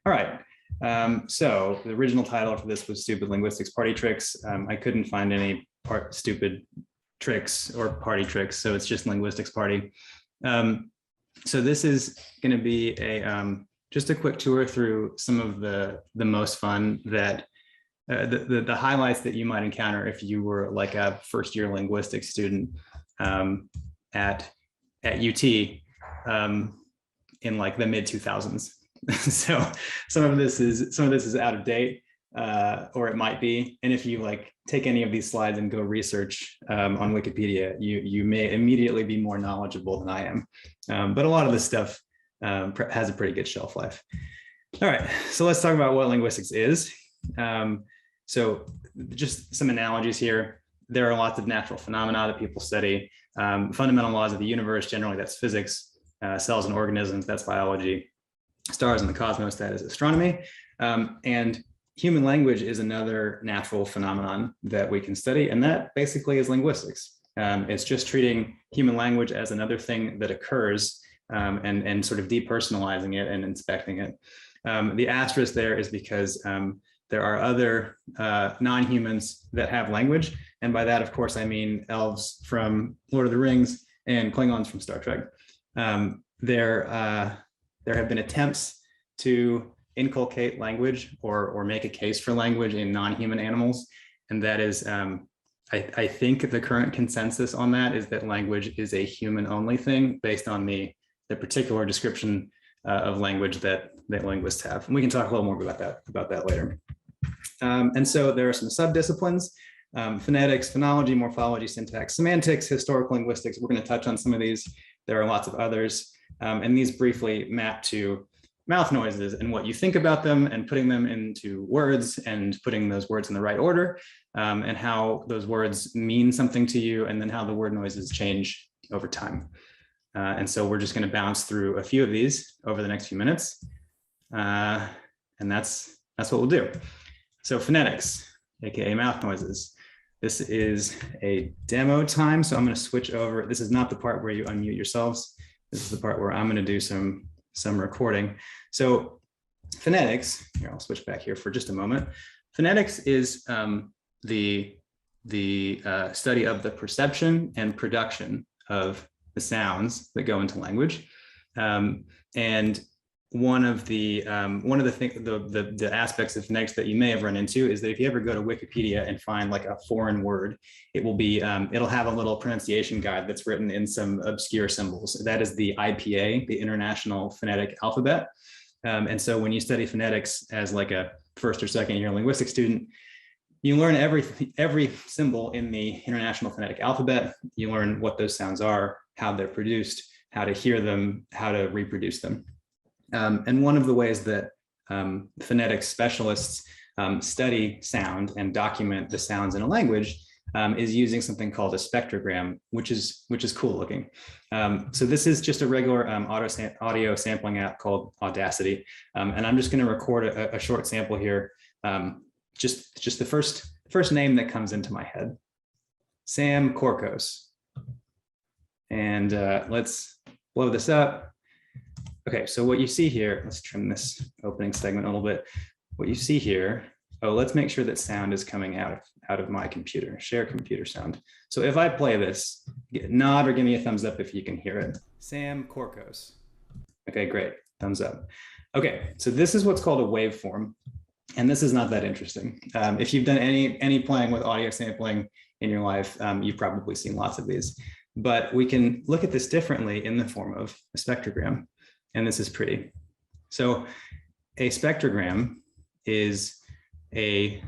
All right. So the original title for this was Stupid Linguistics Party Tricks. I couldn't find any stupid tricks or party tricks, so it's just linguistics party. So this is going to be a just a quick tour through some of the most fun that the highlights that you might encounter if you were like a first-year linguistics student at UT in like the mid-2000s. So some of this is out of date, or it might be. And if you like take any of these slides and go research on Wikipedia, you may immediately be more knowledgeable than I am. But a lot of this stuff has a pretty good shelf life. All right, so let's talk about what linguistics is. So just some analogies here. There are lots of natural phenomena that people study. Fundamental laws of the universe, generally that's physics. Cells and organisms, that's biology. Stars in the cosmos, that is astronomy. And human language is another natural phenomenon that we can study, and that basically is linguistics. It's just treating human language as another thing that occurs and sort of depersonalizing it and inspecting it. The asterisk there is because there are other non-humans that have language, and by that, of course, I mean elves from Lord of the Rings and Klingons from Star Trek. There have been attempts to inculcate language or make a case for language in non-human animals. And that is, I think the current consensus on that is that language is a human-only thing based on the particular description of language that linguists have. And we can talk a little more about that later. And so there are some subdisciplines: phonetics, phonology, morphology, syntax, semantics, historical linguistics. We're going to touch on some of these. There are lots of others. And these briefly map to mouth noises and what you think about them and putting them into words and putting those words in the right order, and how those words mean something to you, and then how the word noises change over time. And so we're just going to bounce through a few of these over the next few minutes. And that's what we'll do. So phonetics, aka mouth noises. This is a demo time, so I'm going to switch over. This is not the part where you unmute yourselves. This is the part where I'm going to do some recording. So phonetics, here, I'll switch back here for just a moment. Phonetics is the study of the perception and production of the sounds that go into language. And one of the aspects of phonetics that you may have run into is that if you ever go to Wikipedia and find like a foreign word, it will be it'll have a little pronunciation guide that's written in some obscure symbols. That is the IPA, the International Phonetic Alphabet. And so when you study phonetics as like a first or second year linguistics student, you learn every symbol in the International Phonetic Alphabet. You learn what those sounds are, how they're produced, how to hear them, how to reproduce them. And one of the ways that phonetics specialists study sound and document the sounds in a language is using something called a spectrogram, which is cool looking. So this is just a regular audio sampling app called Audacity, and I'm just going to record a short sample here. Just the first name that comes into my head, Sam Korkos, and let's blow this up. Okay, so what you see here, let's trim this opening segment a little bit. What you see here, let's make sure that sound is coming out of my computer, share computer sound. So if I play this, nod or give me a thumbs up if you can hear it. Sam Korkos. Okay, great, thumbs up. Okay, so this is what's called a waveform, and this is not that interesting. If you've done any playing with audio sampling in your life, you've probably seen lots of these. But we can look at this differently in the form of a spectrogram. And this is pretty. So a spectrogram is a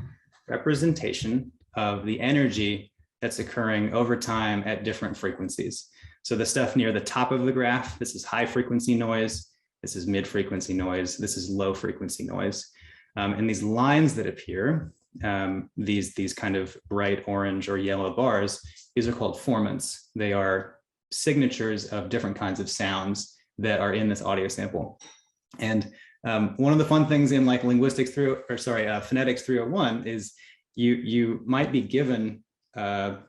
representation of the energy that's occurring over time at different frequencies. So the stuff near the top of the graph, this is high frequency noise, this is mid frequency noise, this is low frequency noise. And these lines that appear, these kind of bright orange or yellow bars, these are called formants. They are signatures of different kinds of sounds that are in this audio sample. And one of the fun things in like Phonetics 301 is you might be given some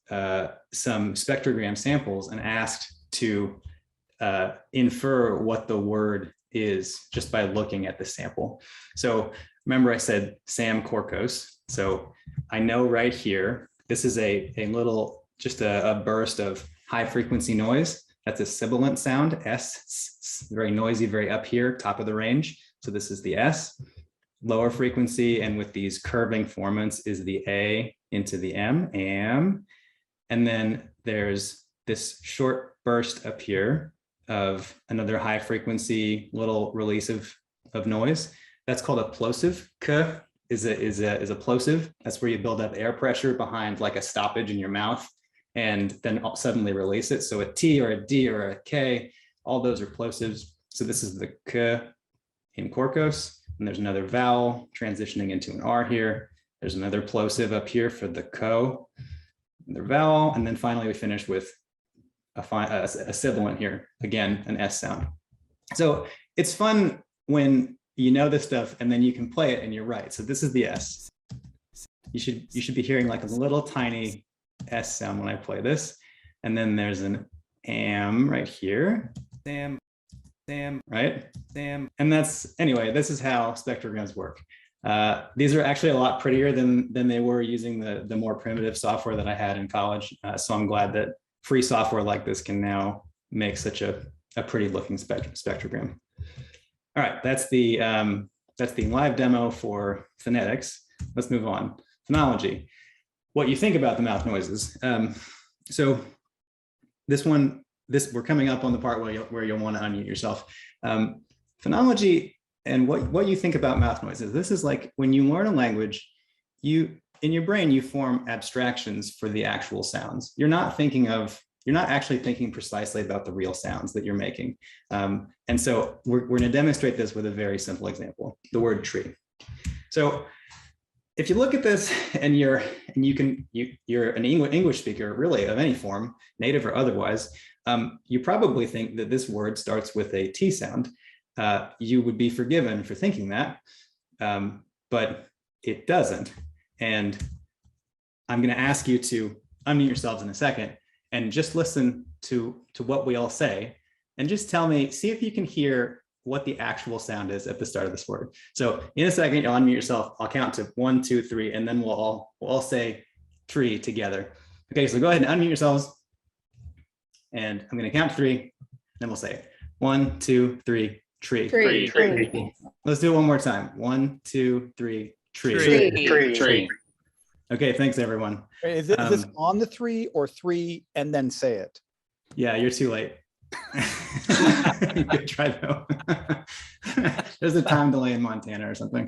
spectrogram samples and asked to infer what the word is just by looking at the sample. So remember I said Sam Korkos. So I know right here, this is a little, just a burst of high frequency noise. That's a sibilant sound, S, very noisy, very up here, top of the range. So this is the S. Lower frequency, and with these curving formants is the A into the M, am. And then there's this short burst up here of another high frequency little release of noise. That's called a plosive. K is a plosive. That's where you build up air pressure behind like a stoppage in your mouth and then suddenly release it. So a T or a D or a K, all those are plosives. So this is the K in Korkos. And there's another vowel transitioning into an R here. There's another plosive up here for the ko, another vowel. And then finally we finish with a sibilant here, again, an S sound. So it's fun when you know this stuff and then you can play it and you're right. So this is the S. You should be hearing like a little tiny S sound when I play this. And then there's an am right here. Sam, right? Sam. And that's, anyway, this is how spectrograms work. These are actually a lot prettier than they were using the more primitive software that I had in college. So I'm glad that free software like this can now make such a pretty looking spectrogram. All right, that's the live demo for phonetics. Let's move on. Phonology. What you think about the mouth noises. So we're coming up on the part where you'll want to unmute yourself. Phonology and what you think about mouth noises. This is like when you learn a language, in your brain, you form abstractions for the actual sounds. You're not actually thinking precisely about the real sounds that you're making. And so we're going to demonstrate this with a very simple example, the word tree. So if you look at this and you're an English speaker, really of any form, native or otherwise, you probably think that this word starts with a T sound. You would be forgiven for thinking that, but it doesn't. And I'm going to ask you to unmute yourselves in a second and just listen to what we all say and just tell me, see if you can hear what the actual sound is at the start of this word. So in a second, you'll unmute yourself. I'll count to 1, 2, 3, and then we'll all say tree together. Okay, so go ahead and unmute yourselves. And I'm going to count to 3, then we'll say it. 1, 2, 3, tree. Tree. Tree. Let's do it one more time. 1, 2, 3, tree. Tree. Okay, thanks everyone. Is this on the 3 or 3 and then say it? Yeah, you're too late. You could try though. There's a time delay in Montana or something.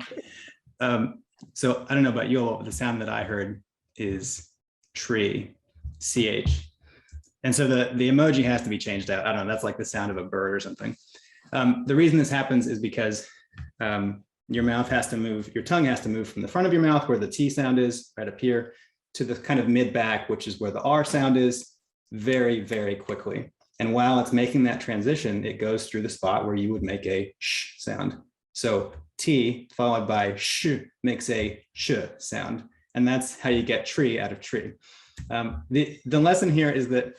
So I don't know about you all, but the sound that I heard is tree, CH. And so the emoji has to be changed out. I don't know, that's like the sound of a bird or something. The reason this happens is because your mouth has to move, your tongue has to move from the front of your mouth where the T sound is, right up here, to the kind of mid back, which is where the R sound is, very, very quickly. And while it's making that transition, it goes through the spot where you would make a sh sound. So T followed by sh makes a sh sound. And that's how you get tree out of tree. The lesson here is that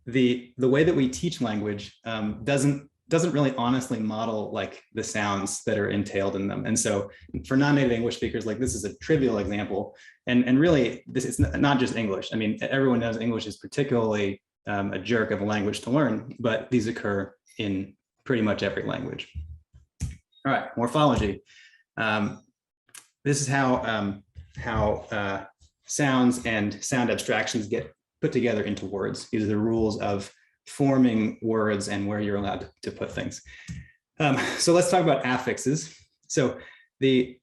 the way that we teach language doesn't really honestly model like the sounds that are entailed in them. And so for non-native English speakers, like this is a trivial example. And really, this is not just English. I mean, everyone knows English is particularly a jerk of a language to learn, but these occur in pretty much every language. All right, morphology. This is how sounds and sound abstractions get put together into words. These are the rules of forming words and where you're allowed to put things. So let's talk about affixes. So the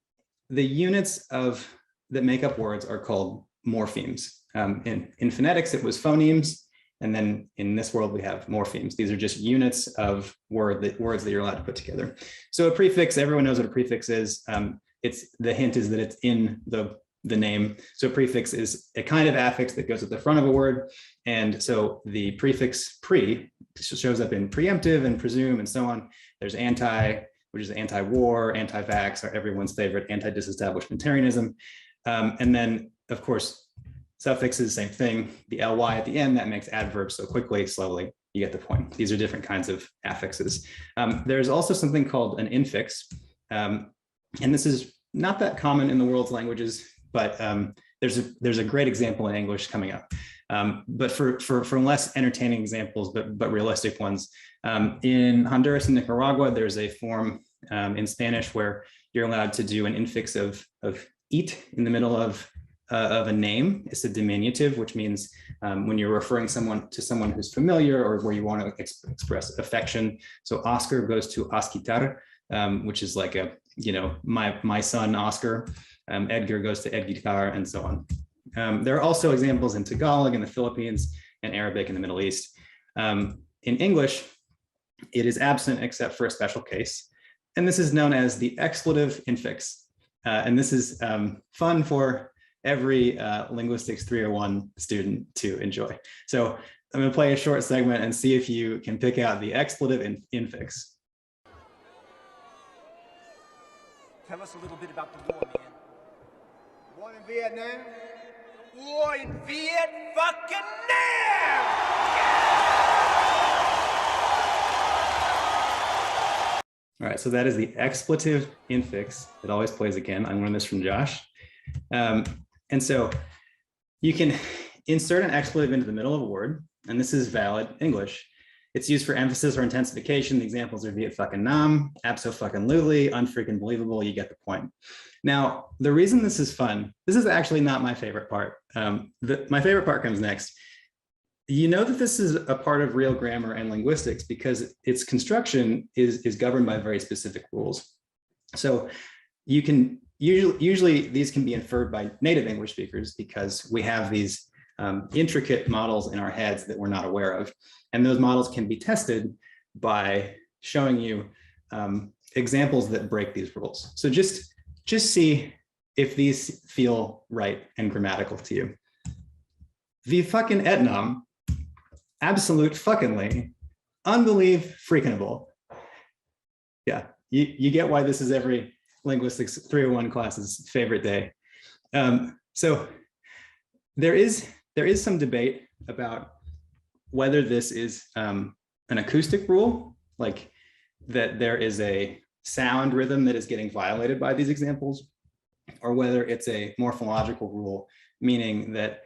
units that make up words are called morphemes. In phonetics, it was phonemes. And then in this world, we have morphemes. These are just units of words that you're allowed to put together. So a prefix, everyone knows what a prefix is. The hint is that it's in the name. So a prefix is a kind of affix that goes at the front of a word. And so the prefix pre shows up in preemptive and presume and so on. There's anti, which is anti-war, anti-vax, or everyone's favorite anti-disestablishmentarianism. And then, of course, suffixes, same thing. The ly at the end, that makes adverbs so quickly, slowly. You get the point. These are different kinds of affixes. There's also something called an infix. And this is not that common in the world's languages, but there's a great example in English coming up. But for less entertaining examples, but realistic ones, in Honduras and Nicaragua, there's a form in Spanish where you're allowed to do an infix of "it" in the middle of a name. It's a diminutive, which means when you're referring to someone who's familiar or where you want to express affection. So Oscar goes to Osquitar, which is like a, my son Oscar. Edgar goes to Edgitar, and so on. There are also examples in Tagalog in the Philippines and Arabic in the Middle East. In English, it is absent except for a special case. And this is known as the expletive infix. And this is fun for every Linguistics 301 student to enjoy. So I'm going to play a short segment and see if you can pick out the expletive infix. Tell us a little bit about the war, man. War in Vietnam? War in Viet fucking Nam! All right, so that is the expletive infix. It always plays again. I learned this from Josh. And so you can insert an expletive into the middle of a word, and this is valid English. It's used for emphasis or intensification. The examples are Viet fucking nam, abso-fucking-lutely, unfreaking believable. You get the point. Now, the reason this is fun, this is actually not my favorite part. My favorite part comes next. You know that this is a part of real grammar and linguistics because its construction is governed by very specific rules. So you can usually these can be inferred by native English speakers because we have these intricate models in our heads that we're not aware of. And those models can be tested by showing you examples that break these rules. So just see if these feel right and grammatical to you. Vi fucking etnam, absolute fuckingly, unbelieve freakingable. Yeah, you get why this is every Linguistics 301 class's favorite day. So there is some debate about whether this is an acoustic rule, like that there is a sound rhythm that is getting violated by these examples, or whether it's a morphological rule, meaning that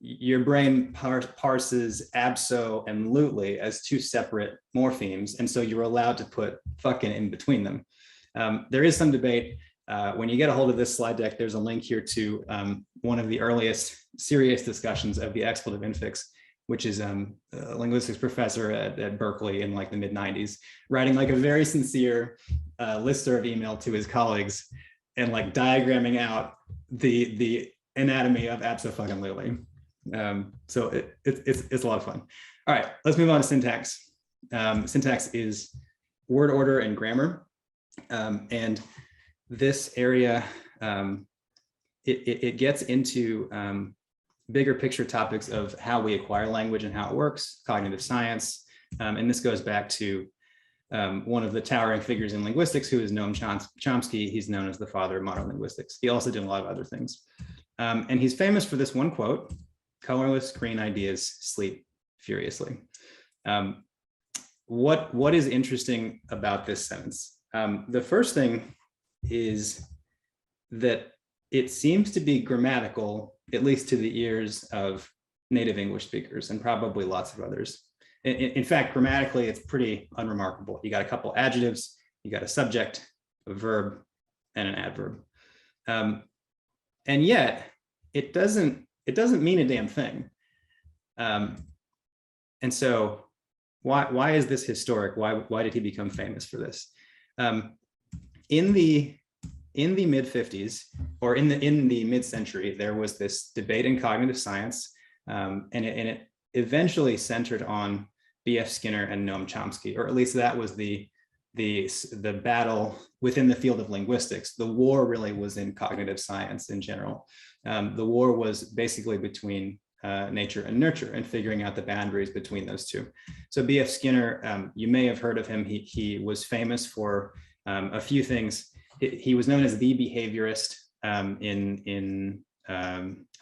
your brain parses abso and lutely as two separate morphemes, and so you're allowed to put fucking in between them. There is some debate. When you get a hold of this slide deck, there's a link here to one of the earliest serious discussions of the expletive infix, which is a linguistics professor at Berkeley in like the mid-90s, writing like a very sincere listserv email to his colleagues and like diagramming out the anatomy of abso-fucking-lutely. So it's a lot of fun. All right, let's move on to syntax. Syntax is word order and grammar. And this area, it gets into bigger picture topics of how we acquire language and how it works, cognitive science. And this goes back to one of the towering figures in linguistics, who is Noam Chomsky. He's known as the father of modern linguistics. He also did a lot of other things. And he's famous for this one quote: "Colorless green ideas sleep furiously." What is interesting about this sentence? The first thing is that it seems to be grammatical, at least to the ears of native English speakers and probably lots of others. In fact, grammatically, it's pretty unremarkable. You got a couple adjectives, you got a subject, a verb, and an adverb. And yet it doesn't mean a damn thing. And so why is this historic? Why did he become famous for this? In the mid-50s, or in the mid-century, there was this debate in cognitive science, and it eventually centered on B.F. Skinner and Noam Chomsky, or at least that was the battle within the field of linguistics. The war really was in cognitive science in general. The war was basically between nature and nurture and figuring out the boundaries between those two. So B.F. Skinner, you may have heard of him. He was famous for a few things. He was known as the behaviorist in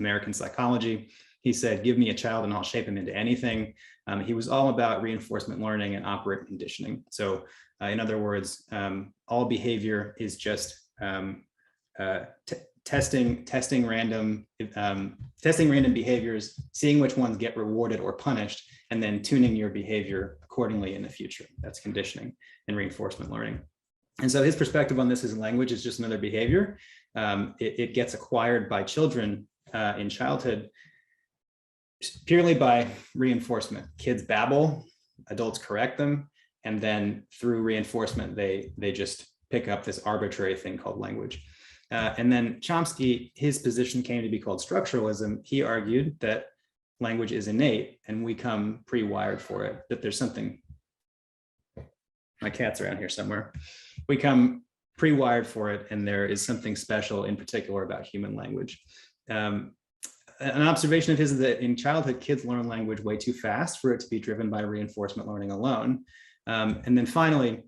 American psychology. He said, give me a child and I'll shape him into anything. He was all about reinforcement learning and operant conditioning. So in other words, all behavior is just testing random behaviors, seeing which ones get rewarded or punished, and then tuning your behavior accordingly in the future. That's conditioning and reinforcement learning. And so his perspective on this is language is just another behavior. It gets acquired by children in childhood purely by reinforcement. Kids babble, adults correct them, and then through reinforcement, they just pick up this arbitrary thing called language. And then Chomsky, his position came to be called structuralism. He argued that language is innate and we come pre-wired for it, that there's something, my cat's around here somewhere. We come pre-wired for it and there is something special in particular about human language. An observation of his is that in childhood, kids learn language way too fast for it to be driven by reinforcement learning alone. And then finally,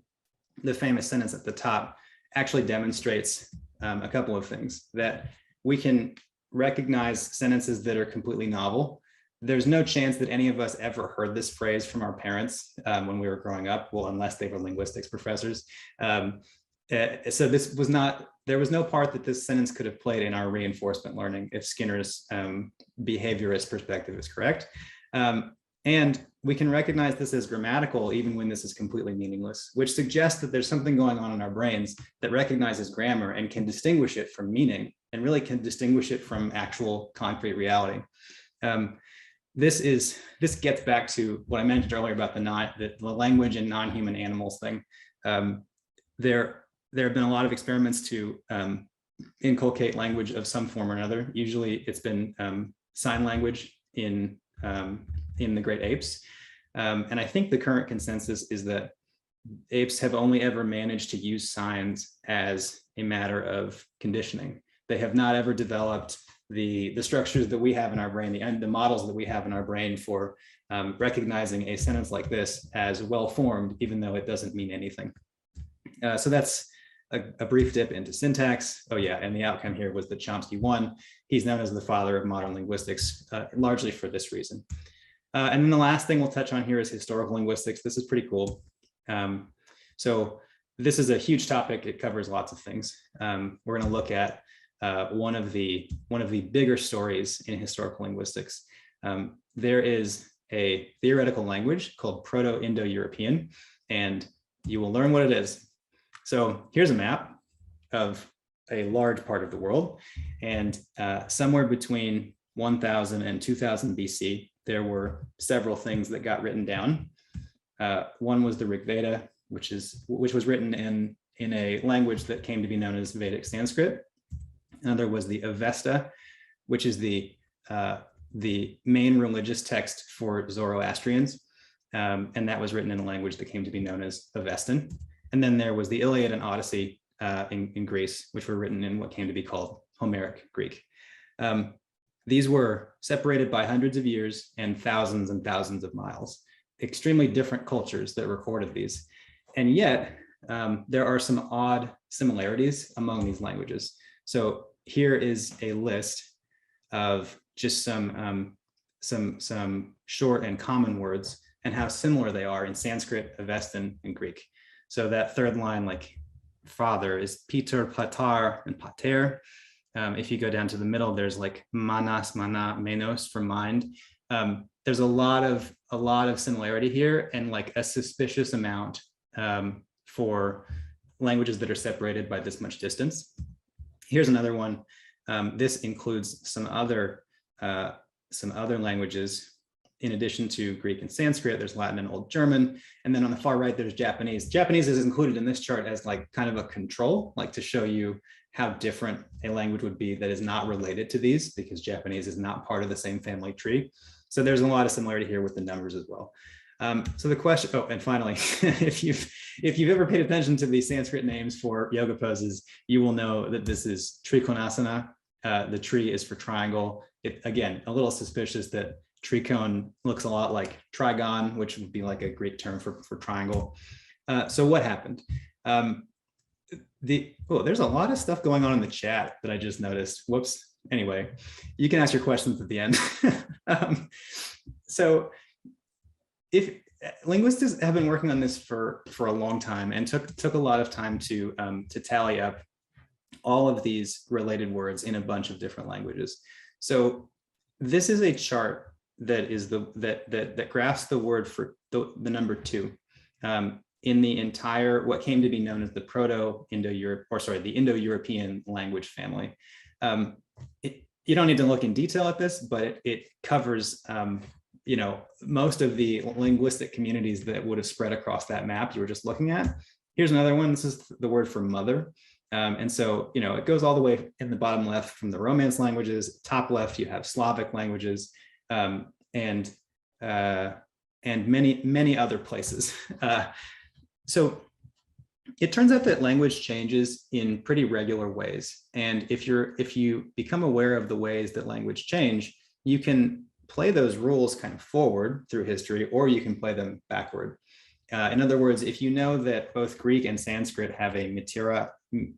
the famous sentence at the top actually demonstrates a couple of things, that we can recognize sentences that are completely novel. There's no chance that any of us ever heard this phrase from our parents when we were growing up, well, unless they were linguistics professors. So this was not, there was no part that this sentence could have played in our reinforcement learning if Skinner's behaviorist perspective is correct. And we can recognize this as grammatical even when this is completely meaningless, which suggests that there's something going on in our brains that recognizes grammar and can distinguish it from meaning and really can distinguish it from actual concrete reality. This gets back to what I mentioned earlier about the language and non-human animals thing. There have been a lot of experiments to inculcate language of some form or another. Usually it's been sign language in the great apes. And I think the current consensus is that apes have only ever managed to use signs as a matter of conditioning. They have not ever developed the structures that we have in our brain, the models that we have in our brain for recognizing a sentence like this as well-formed, even though it doesn't mean anything. So that's a brief dip into syntax. Oh yeah, and the outcome here was that Chomsky won. He's known as the father of modern linguistics, largely for this reason. And then the last thing we'll touch on here is historical linguistics. This is pretty cool. So this is a huge topic. It covers lots of things. We're going to look at one of the bigger stories in historical linguistics. There is a theoretical language called Proto-Indo-European, and you will learn what it is. So here's a map of a large part of the world, and somewhere between 1000 and 2000 BC, there were several things that got written down. One was the Rig Veda, which was written in a language that came to be known as Vedic Sanskrit. Another was the Avesta, which is the main religious text for Zoroastrians, and that was written in a language that came to be known as Avestan. And then there was the Iliad and Odyssey in Greece, which were written in what came to be called Homeric Greek. These were separated by hundreds of years and thousands of miles. Extremely different cultures that recorded these. And yet, there are some odd similarities among these languages. So here is a list of just some short and common words and how similar they are in Sanskrit, Avestan, and Greek. So that third line, like father, is Peter, Patar, and Pater. If you go down to the middle, there's like manas, mana, menos for mind. There's a lot of similarity here, and like a suspicious amount for languages that are separated by this much distance. Here's another one. This includes some other languages. In addition to Greek and Sanskrit, there's Latin and Old German. And then on the far right, there's Japanese. Japanese is included in this chart as like kind of a control, like to show you how different a language would be that is not related to these, because Japanese is not part of the same family tree. So there's a lot of similarity here with the numbers as well. So the question, oh, and finally, if you've ever paid attention to the Sanskrit names for yoga poses, you will know that this is Trikonasana. The tree is for triangle. Again, a little suspicious that tricone looks a lot like trigon, which would be like a Greek term for triangle. So what happened? There's a lot of stuff going on in the chat that I just noticed. Whoops, anyway, you can ask your questions at the end. So if linguists have been working on this for a long time and took a lot of time to tally up all of these related words in a bunch of different languages. So this is a chart that is that graphs the word for the number 2 in the entire what came to be known as the the Indo-European language family. You don't need to look in detail at this, but it covers most of the linguistic communities that would have spread across that map you were just looking at. Here's another one. This is the word for mother. And so, it goes all the way in the bottom left from the Romance languages. Top left, you have Slavic languages, and many, many other places. So it turns out that language changes in pretty regular ways. And if you become aware of the ways that language change, you can play those rules kind of forward through history, or you can play them backward. In other words, if you know that both Greek and Sanskrit have a mitera,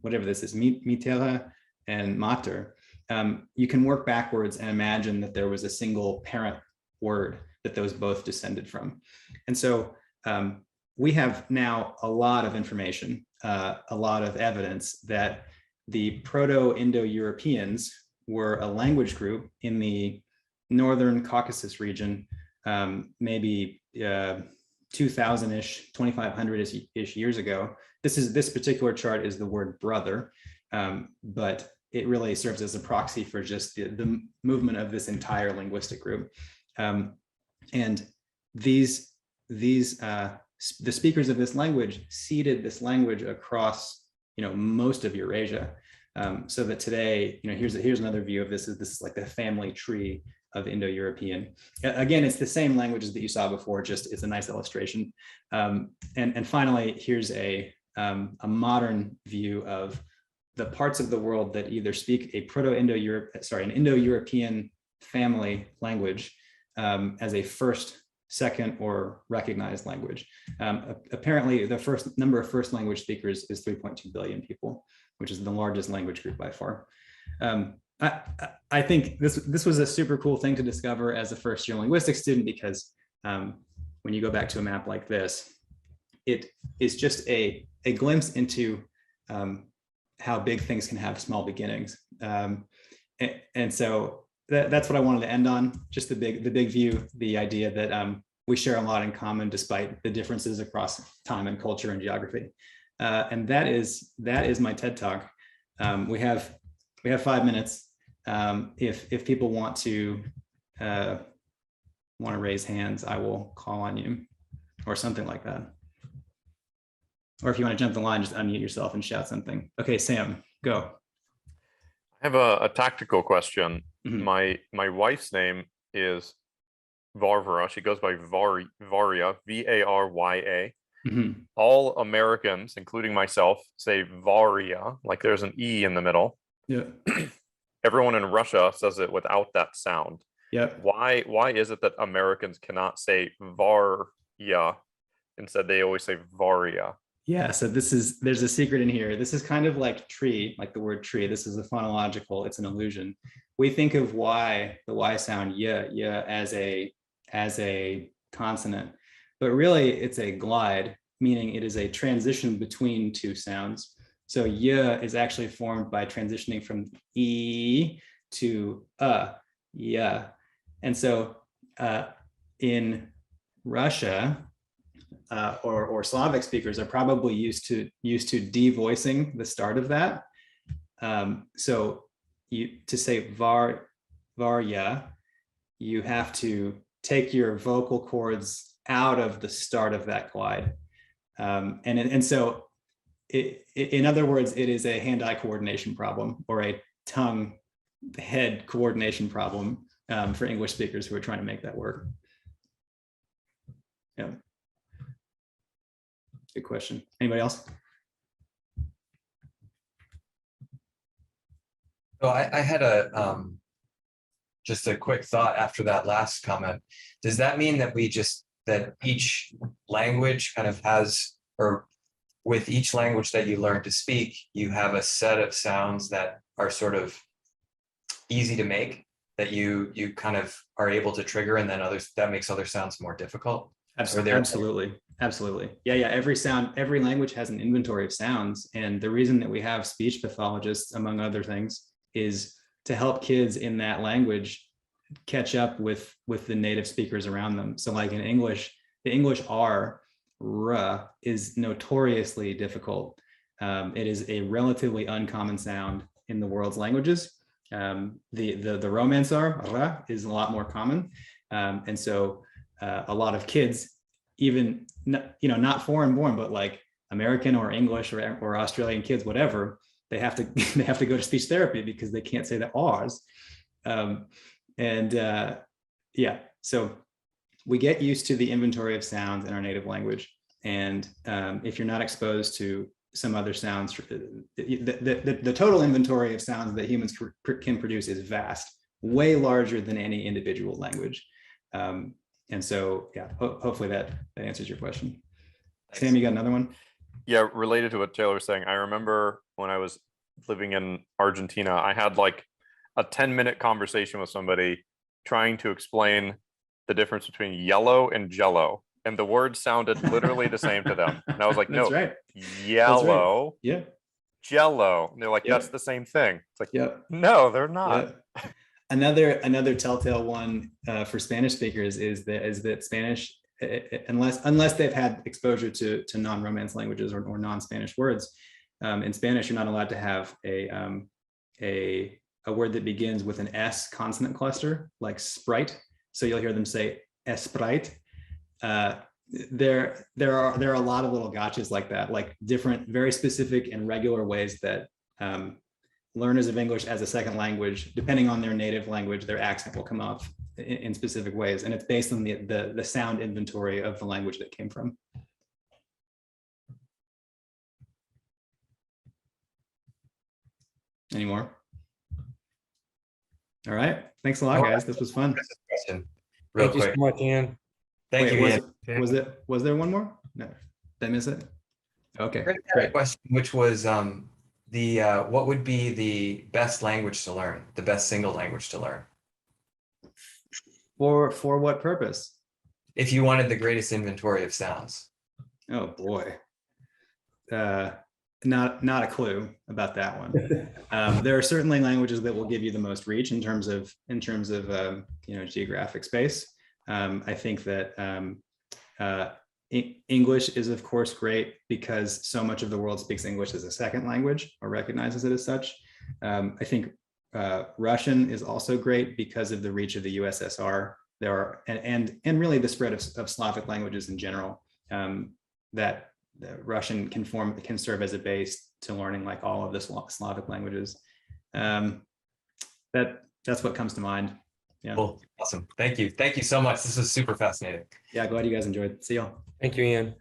whatever this is, mitera and mater, you can work backwards and imagine that there was a single parent word that those both descended from. And so we have now a lot of information, a lot of evidence that the Proto-Indo-Europeans were a language group in the Northern Caucasus region, maybe 2000-ish, 2500-ish years ago. This particular chart is the word brother, but it really serves as a proxy for just the movement of this entire linguistic group. And the speakers of this language seeded this language across, most of Eurasia, so that today, here's another view of this. This is like the family tree of Indo-European. Again, it's the same languages that you saw before, just it's a nice illustration. And finally, here's a modern view of the parts of the world that either speak a an Indo-European family language as a first, second, or recognized language. Apparently, the number of first language speakers is 3.2 billion people, which is the largest language group by far. I think this was a super cool thing to discover as a first-year linguistics student, because when you go back to a map like this, it is just a glimpse into how big things can have small beginnings. And so that's what I wanted to end on, just the big view, the idea that we share a lot in common despite the differences across time and culture and geography. And that is my TED Talk. We have 5 minutes. If people want to raise hands, I will call on you, or something like that. Or if you want to jump the line, just unmute yourself and shout something. Okay, Sam, go. I have a tactical question. Mm-hmm. My wife's name is Varvara. She goes by Varya, V-A-R-Y-A. Mm-hmm. All Americans, including myself, say Varya, like there's an E in the middle. Yeah. Everyone in Russia says it without that sound. Yep. Why is it that Americans cannot say Varya? Instead, they always say Varya. Yeah, so there's a secret in here. This is kind of like tree, like the word tree. This is a phonological, it's an illusion. We think of Y, the Y sound, yeah, as a consonant, but really it's a glide, meaning it is a transition between two sounds. So yeah is actually formed by transitioning from E to yeah. And so in Russia, or Slavic speakers are probably used to devoicing the start of that. So to say varya, you have to take your vocal cords out of the start of that glide. And so in other words, it is a hand-eye coordination problem, or a tongue-head coordination problem for English speakers who are trying to make that work. Yeah. Good question. Anybody else? So I had just a quick thought after that last comment. Does that mean that that each language kind of has, or with each language that you learn to speak, you have a set of sounds that are sort of easy to make that you kind of are able to trigger, and then others that makes other sounds more difficult? Absolutely. Yeah. Every language has an inventory of sounds. And the reason that we have speech pathologists, among other things, is to help kids in that language catch up with the native speakers around them. So like in English, the English R is notoriously difficult. It is a relatively uncommon sound in the world's languages. The Romance R is a lot more common. And so a lot of kids, even not foreign born, but like American or English or Australian kids, whatever, they have to go to speech therapy because they can't say the R's. Yeah, so we get used to the inventory of sounds in our native language. And if you're not exposed to some other sounds, the total inventory of sounds that humans can produce is vast, way larger than any individual language. And so, yeah, hopefully that answers your question. Thanks. Sam, you got another one? Yeah, related to what Taylor was saying, I remember when I was living in Argentina, I had like a 10-minute conversation with somebody trying to explain the difference between yellow and jello. And the words sounded literally the same to them. And I was like, no, right. Yellow, right. Yeah, jello. And they're like, Yep. that's the same thing. It's like, Yep. No, they're not. Yeah. Another telltale one for Spanish speakers is that Spanish, unless they've had exposure to non-Romance languages or non-Spanish words, in Spanish you're not allowed to have a word that begins with an S consonant cluster, like sprite. So you'll hear them say sprite. There are a lot of little gotchas like that, like different, very specific and regular ways that learners of English as a second language, depending on their native language, their accent will come off in specific ways. And it's based on the sound inventory of the language that came from. Any more? All right. Thanks a lot, guys. This was fun. Real Thank you quick. so much, Ian. Thank Wait, you, Ian. was there one more? No, did I miss it? Okay, Great great. question, which was what would be the best language to learn, the best single language to learn? For what purpose? If you wanted the greatest inventory of sounds. Oh boy. Not a clue about that one. There are certainly languages that will give you the most reach in terms of geographic space. I think that English is of course great because so much of the world speaks English as a second language or recognizes it as such. I think Russian is also great because of the reach of the USSR. There are and really the spread of Slavic languages in general. That Russian can serve as a base to learning like all of the Slavic languages. That's what comes to mind. Yeah. Cool. Awesome. Thank you. Thank you so much. This was super fascinating. Yeah, glad you guys enjoyed. See y'all. Thank you, Ian.